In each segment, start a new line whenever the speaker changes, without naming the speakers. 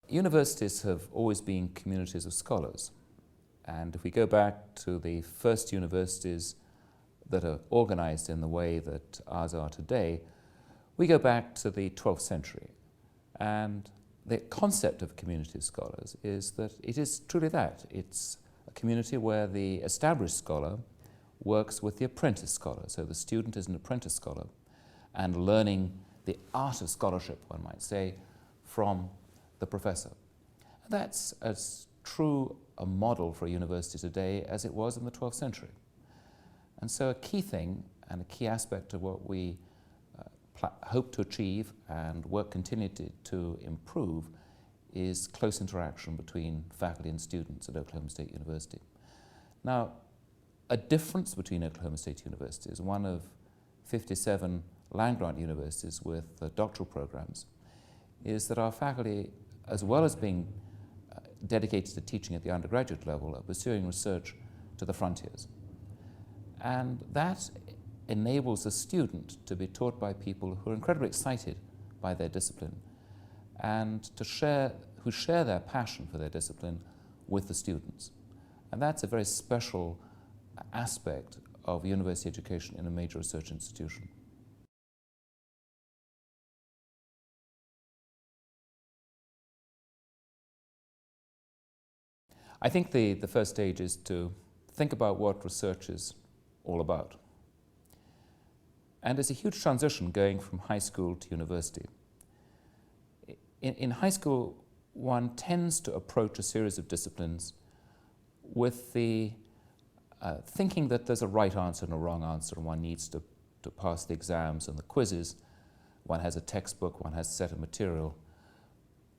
Universities have always been communities of scholars, and if we go back to the first universities that are organized in the way that ours are today, we go back to the 12th century. And the concept of a community of scholars is that it is truly that. It's a community where the established scholar works with the apprentice scholar. So the student is an apprentice scholar and learning the art of scholarship, one might say, from the professor. And that's as true a model for a university today as it was in the 12th century. And so a key thing and a key aspect of what we hope to achieve and work continually to improve is close interaction between faculty and students at Oklahoma State University. Now, a difference between Oklahoma State University is one of 57 land-grant universities with doctoral programs, is that our faculty, as well as being dedicated to teaching at the undergraduate level, are pursuing research to the frontiers. And that enables a student to be taught by people who are incredibly excited by their discipline and who share their passion for their discipline with the students. And that's a very special aspect of university education in a major research institution. I think the first stage is to think about what research is all about. And it's a huge transition going from high school to university. In high school, one tends to approach a series of disciplines with the thinking that there's a right answer and a wrong answer, and one needs to pass the exams and the quizzes. One has a textbook, one has a set of material.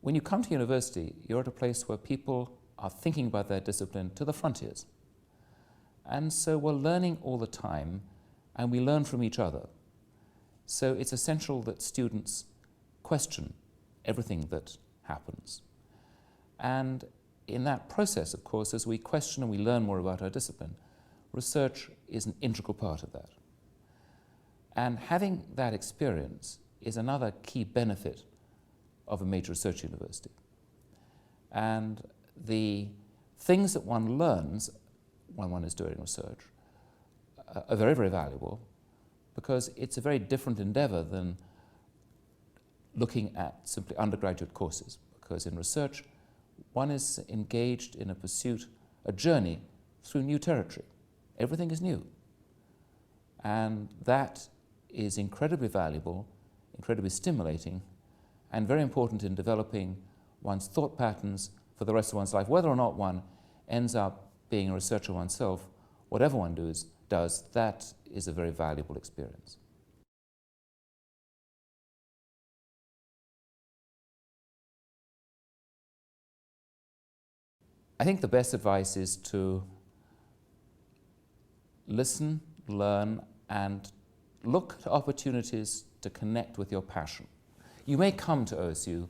When you come to university, you're at a place where people are thinking about their discipline to the frontiers. And so we're learning all the time, and we learn from each other. So it's essential that students question everything that happens. And in that process, of course, as we question and we learn more about our discipline, research is an integral part of that. And having that experience is another key benefit of a major research university. And the things that one learns when one is doing research are very, very valuable, because it's a very different endeavor than looking at simply undergraduate courses. Because in research, one is engaged in a pursuit, a journey through new territory. Everything is new. And that is incredibly valuable, incredibly stimulating, and very important in developing one's thought patterns for the rest of one's life. Whether or not one ends up being a researcher oneself, whatever one does, that is a very valuable experience. I think the best advice is to listen, learn, and look at opportunities to connect with your passion. You may come to OSU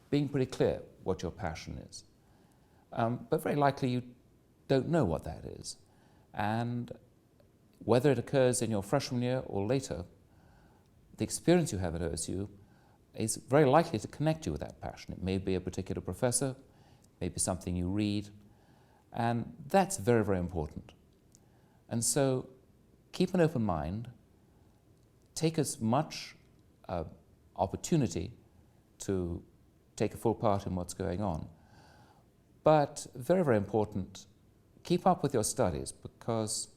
being pretty clear what your passion is, but very likely you don't know what that is. And whether it occurs in your freshman year or later, the experience you have at OSU is very likely to connect you with that passion. It may be a particular professor, maybe something you read, and that's very, very important. And so keep an open mind, take as much opportunity to take a full part in what's going on, but very, very important, keep up with your studies, because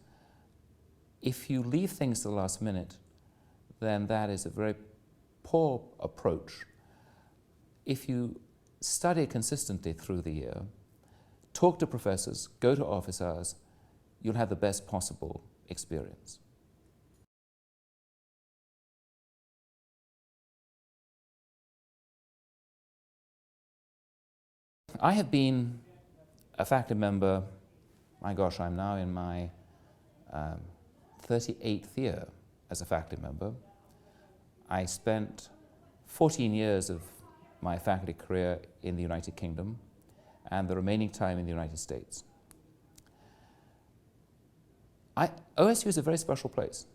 if you leave things to the last minute, then that is a very poor approach. If you study consistently through the year, talk to professors, go to office hours, you'll have the best possible experience. I have been a faculty member, my gosh, I'm now in my 38th year as a faculty member. I spent 14 years of my faculty career in the United Kingdom and the remaining time in the United States. OSU is a very special place,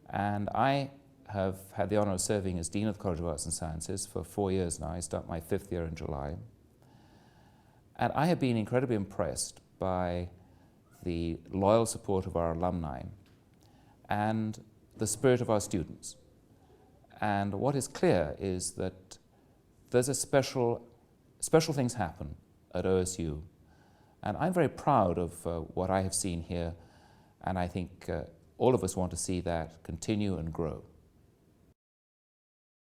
and I have had the honor of serving as Dean of the College of Arts and Sciences for 4 years now. I start my 5th year in July. And I have been incredibly impressed by the loyal support of our alumni and the spirit of our students. And what is clear is that there's a special things happen at OSU. And I'm very proud of what I have seen here, and I think all of us want to see that continue and grow.